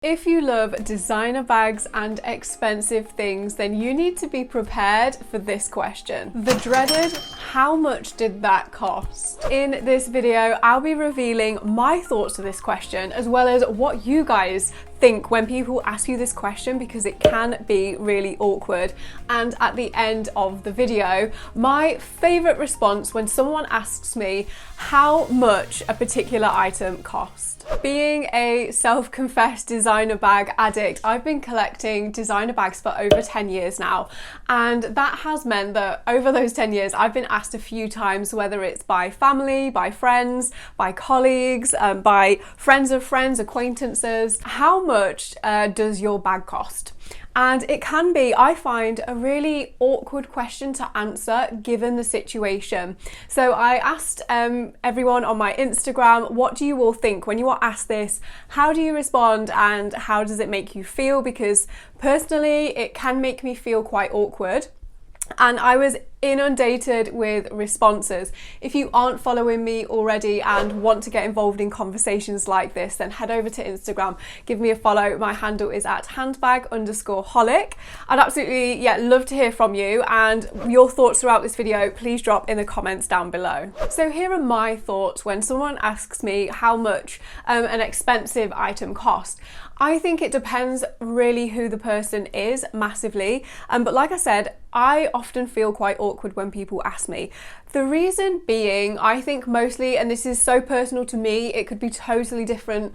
If you love designer bags and expensive things, then you need to be prepared for this question. The dreaded, how much did that cost? In this video, I'll be revealing my thoughts to this question, as well as what you guys think when people ask you this question, because it can be really awkward. And at the end of the video, my favorite response when someone asks me how much a particular item cost. Being a self-confessed designer bag addict, I've been collecting designer bags for over 10 years now, and that has meant that over those 10 years I've been asked a few times, whether it's by family, by friends, by colleagues, by friends of friends, acquaintances, how much does your bag cost? And it can be, I find, a really awkward question to answer given the situation. So I asked everyone on my Instagram, what do you all think when you are asked this? How do you respond and how does it make you feel? Because personally, it can make me feel quite awkward. And I was inundated with responses. If you aren't following me already and want to get involved in conversations like this, then head over to Instagram, give me a follow. My handle is at handbag_holic. I'd absolutely love to hear from you, and your thoughts throughout this video, please drop in the comments down below. So here are my thoughts when someone asks me how much an expensive item cost. I think it depends really who the person is, massively. But like I said, I often feel quite awkward when people ask me. The reason being, I think mostly, and this is so personal to me, it could be totally different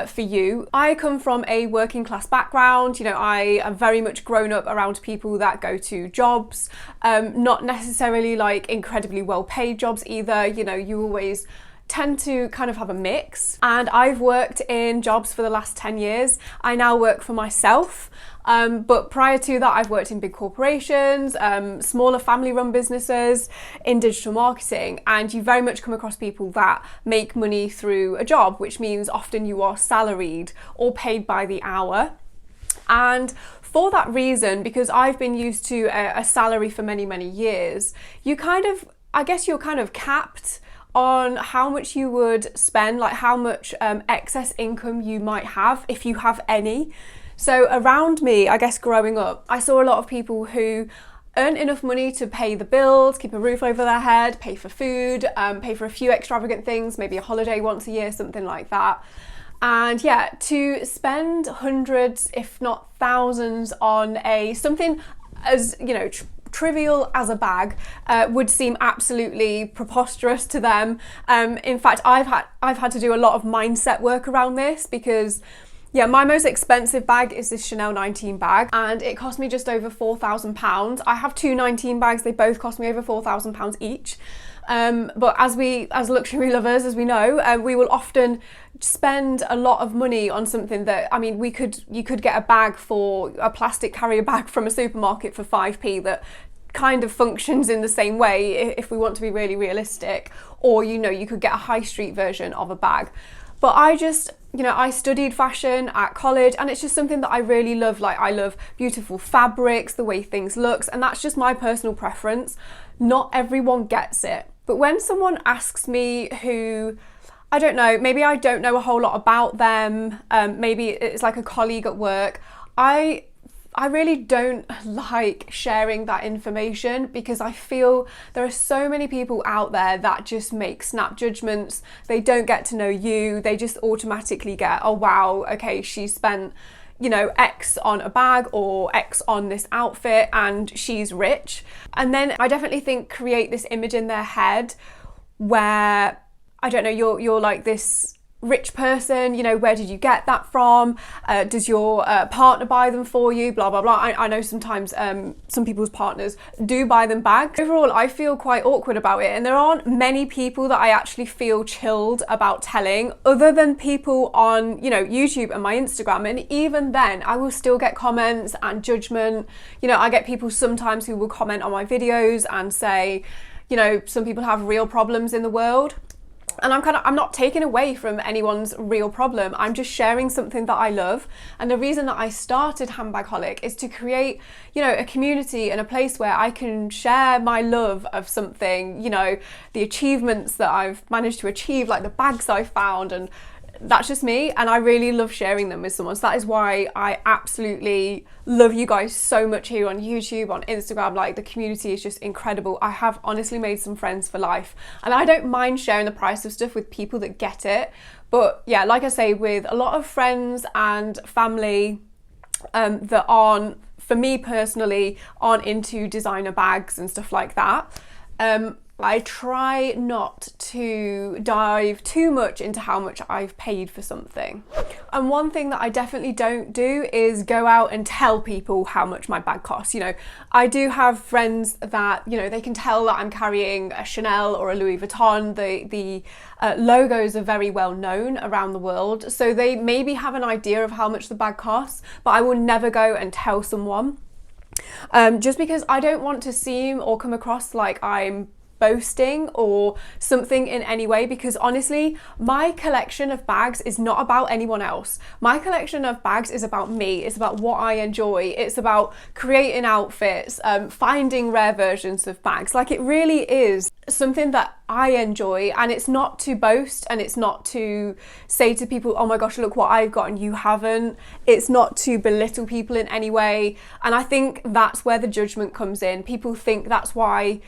for you. I come from a working class background. You know, I am very much grown up around people that go to jobs, not necessarily like incredibly well paid jobs either. You know, you always tend to kind of have a mix, and I've worked in jobs for the last 10 years. I now work for myself, but prior to that I've worked in big corporations, smaller family run businesses, in digital marketing, and you very much come across people that make money through a job, which means often you are salaried or paid by the hour. And for that reason, because I've been used to a salary for many years, you kind of, I guess you're kind of capped on how much you would spend, like how much excess income you might have, if you have any. So around me, I guess growing up, I saw a lot of people who earn enough money to pay the bills, keep a roof over their head, pay for food, pay for a few extravagant things, maybe a holiday once a year, something like that. And yeah, to spend hundreds, if not thousands, on something as, you know, trivial as a bag would seem absolutely preposterous to them. In fact, I've had to do a lot of mindset work around this, because yeah, my most expensive bag is this Chanel 19 bag, and it cost me just over £4,000. I have two 19 bags, they both cost me over £4,000 each. But as luxury lovers, as we know, we will often spend a lot of money on something that, I mean, you could get a plastic carrier bag from a supermarket for 5p that kind of functions in the same way, if we want to be really realistic, or, you know, you could get a high street version of a bag. But I just, you know, I studied fashion at college, and it's just something that I really love. Like, I love beautiful fabrics, the way things looks, and that's just my personal preference. Not everyone gets it. But when someone asks me who, I don't know, maybe I don't know a whole lot about them, maybe it's like a colleague at work, I really don't like sharing that information, because I feel there are so many people out there that just make snap judgments. They don't get to know you. They just automatically get, oh wow, okay, she spent, you know, X on a bag or X on this outfit and she's rich. And then I definitely think create this image in their head where, I don't know, you're like this rich person, you know, where did you get that from? Does your partner buy them for you? Blah, blah, blah. I know sometimes some people's partners do buy them bags. Overall, I feel quite awkward about it, and there aren't many people that I actually feel chilled about telling, other than people on, you know, YouTube and my Instagram. And even then, I will still get comments and judgment. You know, I get people sometimes who will comment on my videos and say, you know, some people have real problems in the world. And I'm not taking away from anyone's real problem. I'm just sharing something that I love. And the reason that I started Handbagholic is to create, you know, a community and a place where I can share my love of something, you know, the achievements that I've managed to achieve, like the bags I found, and that's just me, and I really love sharing them with someone. So that is why I absolutely love you guys so much here on YouTube, on Instagram. Like, the community is just incredible. I have honestly made some friends for life, and I don't mind sharing the price of stuff with people that get it. But yeah, like I say, with a lot of friends and family that aren't, for me personally, aren't into designer bags and stuff like that, I try not to dive too much into how much I've paid for something. And one thing that I definitely don't do is go out and tell people how much my bag costs. You know, I do have friends that, you know, they can tell that I'm carrying a Chanel or a Louis Vuitton. The logos are very well known around the world, so they maybe have an idea of how much the bag costs, but I will never go and tell someone, just because I don't want to seem or come across like I'm boasting or something in any way, because honestly, my collection of bags is not about anyone else. My collection of bags is about me. It's about what I enjoy. It's about creating outfits, finding rare versions of bags. Like, it really is something that I enjoy, and it's not to boast, and it's not to say to people, oh my gosh, look what I've got and you haven't. It's not to belittle people in any way. And I think that's where the judgment comes in. People think that's why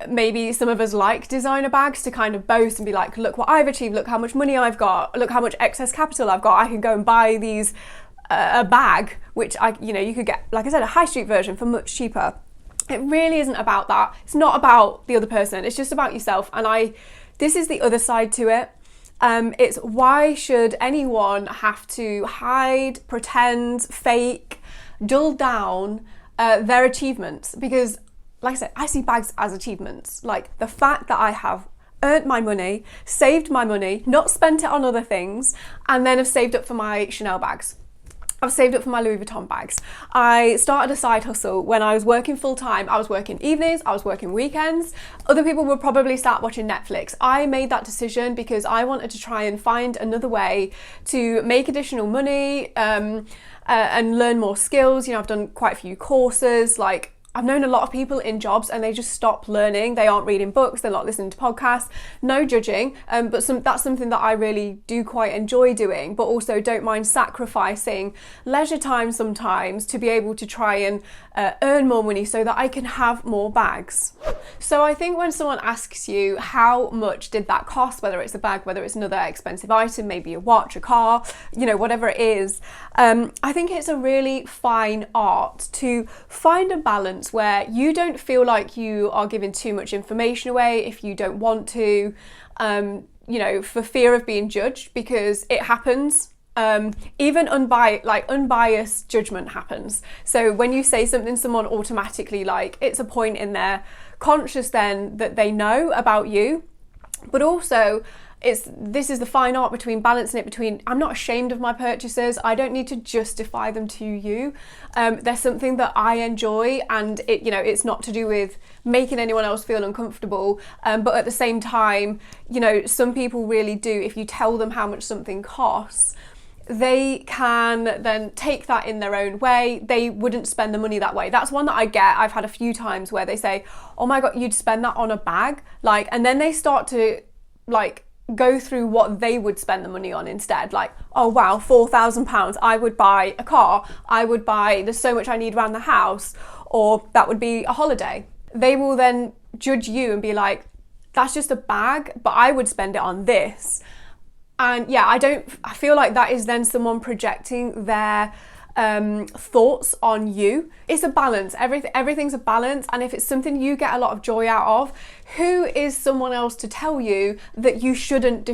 maybe some of us like designer bags, to kind of boast and be like, look what I've achieved, look how much money I've got, look how much excess capital I've got, I can go and buy these a bag, which you could get, like I said, a high street version for much cheaper. It really isn't about that. It's not about the other person, it's just about yourself. And this is the other side to it. It's why should anyone have to hide, pretend, fake, dull down their achievements? Because, like I said, I see bags as achievements. Like, the fact that I have earned my money, saved my money, not spent it on other things, and then have saved up for my Chanel bags. I've saved up for my Louis Vuitton bags. I started a side hustle when I was working full time. I was working evenings, I was working weekends. Other people would probably start watching Netflix. I made that decision because I wanted to try and find another way to make additional money and learn more skills. You know, I've done quite a few courses. Like, I've known a lot of people in jobs and they just stop learning. They aren't reading books, they're not listening to podcasts. No judging, but that's something that I really do quite enjoy doing, but also don't mind sacrificing leisure time sometimes to be able to try and earn more money so that I can have more bags. So I think when someone asks you how much did that cost, whether it's a bag, whether it's another expensive item, maybe a watch, a car, you know, whatever it is, I think it's a really fine art to find a balance where you don't feel like you are giving too much information away if you don't want to, you know, for fear of being judged, because it happens. Even unbiased judgment happens. So when you say something, someone automatically, like, it's a point in their conscious then that they know about you. But also, this is the fine art between balancing it between, I'm not ashamed of my purchases, I don't need to justify them to you. They're something that I enjoy, and it's not to do with making anyone else feel uncomfortable. But at the same time, you know, some people really do, if you tell them how much something costs, they can then take that in their own way. They wouldn't spend the money that way. That's one that I get. I've had a few times where they say, oh my God, you'd spend that on a bag? Like, and then they start to, like, go through what they would spend the money on instead. Like, oh wow, £4,000, I would buy a car, I would buy, there's so much I need around the house, or that would be a holiday. They will then judge you and be like, that's just a bag, but I would spend it on this. And yeah, I feel like that is then someone projecting their thoughts on you. It's a balance. Everything's a balance, and if it's something you get a lot of joy out of, who is someone else to tell you that you shouldn't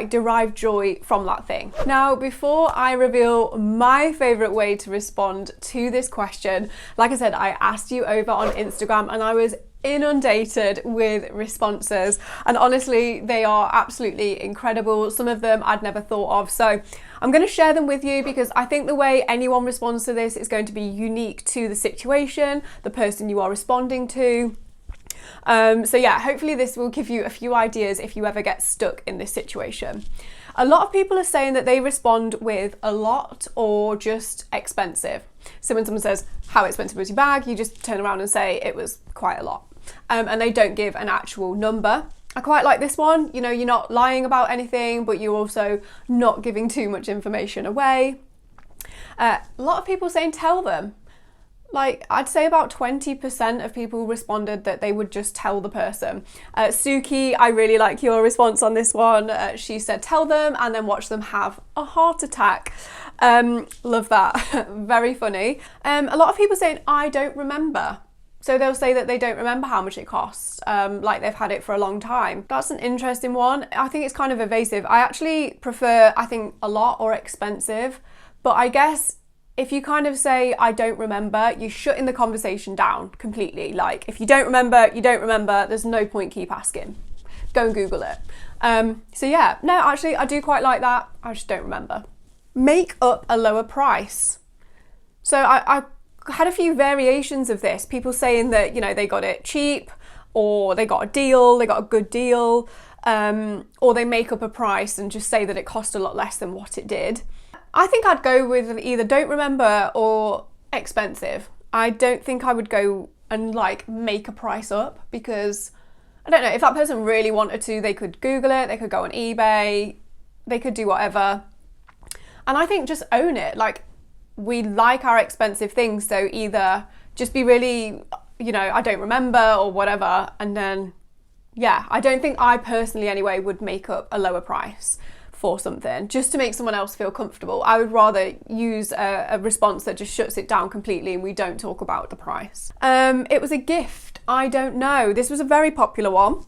derive joy from that thing? Now, before I reveal my favorite way to respond to this question, like I said, I asked you over on Instagram and I was inundated with responses, and honestly they are absolutely incredible. Some of them I'd never thought of, so I'm going to share them with you because I think the way anyone responds to this is going to be unique to the situation, the person you are responding to. So yeah, hopefully this will give you a few ideas if you ever get stuck in this situation. A lot of people are saying that they respond with a lot or just expensive. So when someone says, how expensive was your bag? You just turn around and say it was quite a lot. And they don't give an actual number. I quite like this one. You know, you're not lying about anything, but you're also not giving too much information away. A lot of people saying tell them. Like, I'd say about 20% of people responded that they would just tell the person. Suki, I really like your response on this one. She said tell them and then watch them have a heart attack. Love that. Very funny. A lot of people saying I don't remember. So they'll say that they don't remember how much it costs, like they've had it for a long time. That's an interesting one. I think it's kind of evasive. I actually prefer, I think, a lot or expensive, but I guess if you kind of say, I don't remember, you're shutting the conversation down completely. Like, if you don't remember, you don't remember, there's no point keep asking. Go and Google it. So yeah, no, actually, I do quite like that. I just don't remember. Make up a lower price. So I had a few variations of this. People saying that, you know, they got it cheap, or they got a deal, they got a good deal, or they make up a price and just say that it cost a lot less than what it did. I think I'd go with either don't remember or expensive. I don't think I would go and like make a price up, because I don't know, if that person really wanted to, they could Google it, they could go on eBay, they could do whatever. And I think just own it. Like, we like our expensive things, so either just be really, you know, I don't remember or whatever, and then, yeah, I don't think I personally anyway would make up a lower price for something just to make someone else feel comfortable. I would rather use a response that just shuts it down completely and we don't talk about the price. It was a gift. I don't know. This was a very popular one.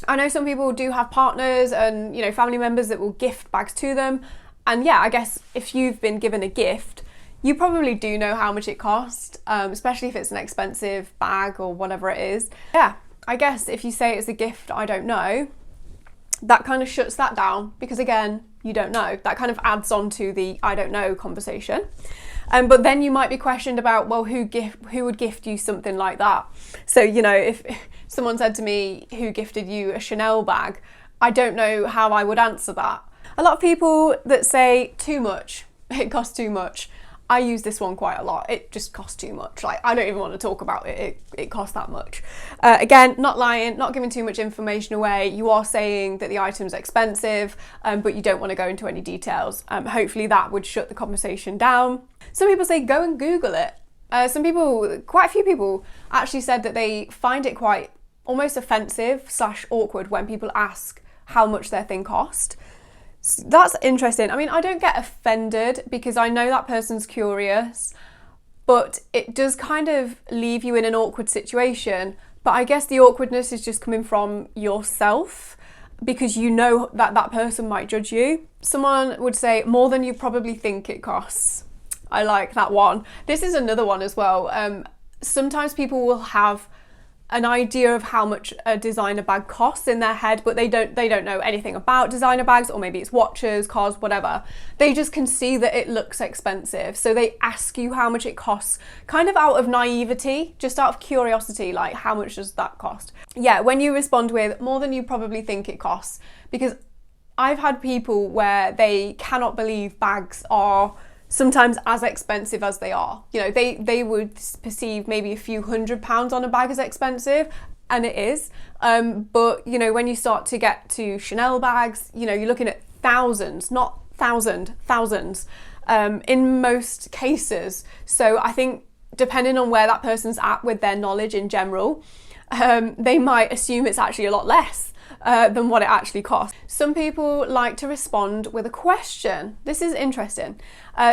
I know some people do have partners and, you know, family members that will gift bags to them. And yeah, I guess if you've been given a gift, you probably do know how much it cost, especially if it's an expensive bag or whatever it is. Yeah, I guess if you say it's a gift, I don't know, that kind of shuts that down, because again, you don't know. That kind of adds on to the I don't know conversation. But then you might be questioned about, well, who would gift you something like that? So, you know, if someone said to me, who gifted you a Chanel bag? I don't know how I would answer that. A lot of people that say too much, it costs too much. I use this one quite a lot. It just costs too much. Like, I don't even want to talk about it. It costs that much. Again, not lying, not giving too much information away. You are saying that the item's expensive, but you don't want to go into any details. Hopefully that would shut the conversation down. Some people say go and Google it. Quite a few people actually said that they find it quite almost offensive / awkward when people ask how much their thing cost. That's interesting. I mean, I don't get offended because I know that person's curious, but it does kind of leave you in an awkward situation. But I guess the awkwardness is just coming from yourself, because you know that that person might judge you. Someone would say more than you probably think it costs. I like that one. This is another one as well. Sometimes people will have an idea of how much a designer bag costs in their head, but they don't know anything about designer bags, or maybe it's watches, cars, whatever. They just can see that it looks expensive, so they ask you how much it costs, kind of out of naivety, just out of curiosity, like, how much does that cost? Yeah, when you respond with more than you probably think it costs, because I've had people where they cannot believe bags are sometimes as expensive as they are. You know, they would perceive maybe a few £100s on a bag as expensive, and it is. But, you know, when you start to get to Chanel bags, you know, you're looking at thousands, not thousands, in most cases. So I think depending on where that person's at with their knowledge in general, they might assume it's actually a lot less than what it actually costs. Some people like to respond with a question. This is interesting.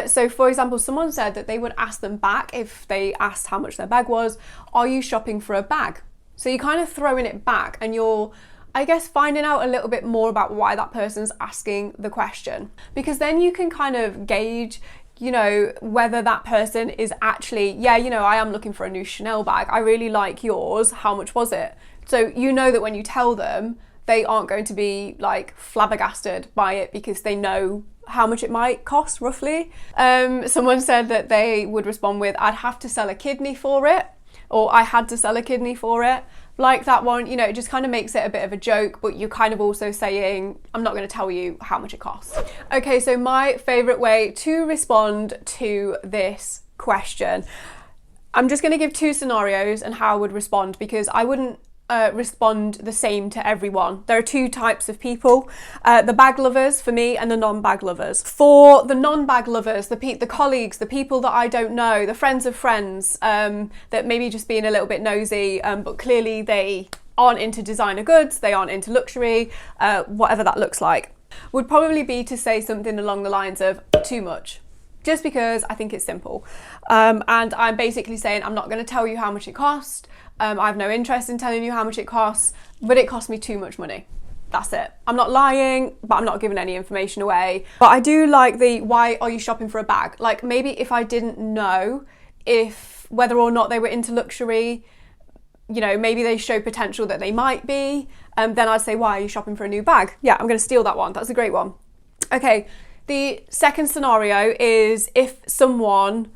So for example, someone said that they would ask them back if they asked how much their bag was, are you shopping for a bag? So you're kind of throwing it back, and you're, I guess, finding out a little bit more about why that person's asking the question, because then you can kind of gauge, you know, whether that person is actually, yeah, you know, I am looking for a new Chanel bag. I really like yours. How much was it? So you know that when you tell them, they aren't going to be like flabbergasted by it, because they know how much it might cost roughly. Someone said that they would respond with, I'd have to sell a kidney for it, or I had to sell a kidney for it. Like that one, you know, it just kind of makes it a bit of a joke, but you're kind of also saying, I'm not going to tell you how much it costs. Okay, so my favorite way to respond to this question. I'm just going to give two scenarios and how I would respond, because I wouldn't respond the same to everyone. There are two types of people, the bag lovers for me and the non-bag lovers. For the non-bag lovers, the colleagues, the people that I don't know, the friends of friends, that maybe just being a little bit nosy, but clearly they aren't into designer goods, they aren't into luxury, whatever that looks like, would probably be to say something along the lines of too much. Just because I think it's simple. And I'm basically saying I'm not going to tell you how much it cost. I have no interest in telling you how much it costs, but it cost me too much money. That's it. I'm not lying, but I'm not giving any information away. But I do like the why are you shopping for a bag? Like maybe if I didn't know whether or not they were into luxury, you know, maybe they show potential that they might be, then I'd say, why are you shopping for a new bag? Yeah, I'm going to steal that one. That's a great one. Okay. The second scenario is if someone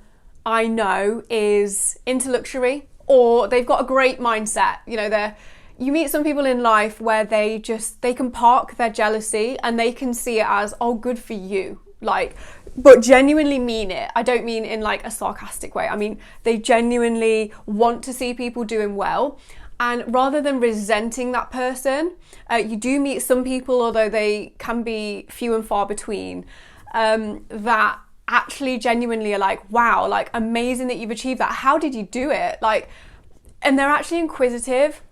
I know is into luxury or they've got a great mindset. You know, you meet some people in life where they can park their jealousy and they can see it as, oh, good for you. Like, but genuinely mean it. I don't mean in like a sarcastic way. I mean, they genuinely want to see people doing well. And rather than resenting that person, you do meet some people, although they can be few and far between, that actually genuinely are like, wow, like amazing that you've achieved that. How did you do it? Like, and they're actually inquisitive.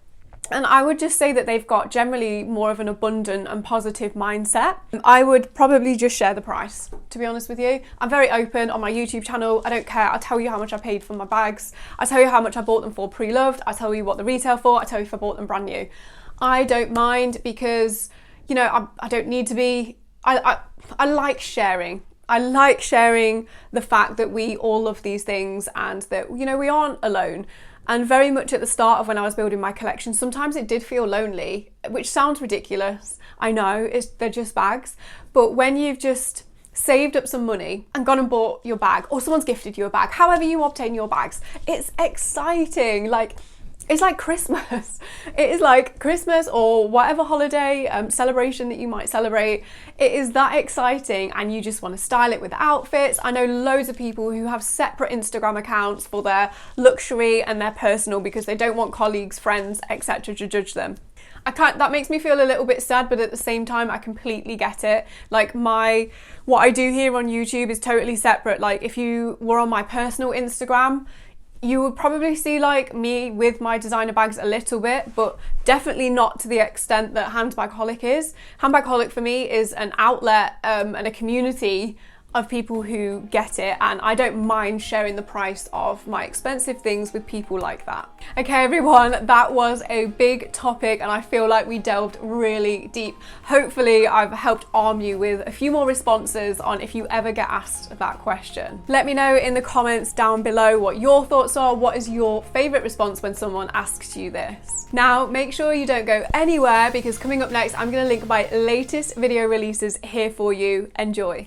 And I would just say that they've got generally more of an abundant and positive mindset. I would probably just share the price, to be honest with you. I'm very open on my YouTube channel. I don't care. I'll tell you how much I paid for my bags. I tell you how much I bought them for pre-loved. I tell you what the retail for. I tell you if I bought them brand new. I don't mind because, you know, I don't need to be, I like sharing. I like sharing the fact that we all love these things and that, you know, we aren't alone. And very much at the start of when I was building my collection, sometimes it did feel lonely, which sounds ridiculous. I know, they're just bags. But when you've just saved up some money and gone and bought your bag, or someone's gifted you a bag, however you obtain your bags, it's exciting. Like, it's like Christmas. It is like Christmas or whatever holiday celebration that you might celebrate. It is that exciting and you just want to style it with outfits. I know loads of people who have separate Instagram accounts for their luxury and their personal because they don't want colleagues, friends, etc. to judge them. That makes me feel a little bit sad, but at the same time, I completely get it. Like what I do here on YouTube is totally separate. Like if you were on my personal Instagram, you would probably see like me with my designer bags a little bit, but definitely not to the extent that Handbagholic is. Handbagholic for me is an outlet and a community of people who get it, and I don't mind sharing the price of my expensive things with people like that. Okay everyone, that was a big topic and I feel like we delved really deep. Hopefully I've helped arm you with a few more responses on if you ever get asked that question. Let me know in the comments down below what your thoughts are. What is your favorite response when someone asks you this? Now make sure you don't go anywhere because coming up next I'm going to link my latest video releases here for you. Enjoy.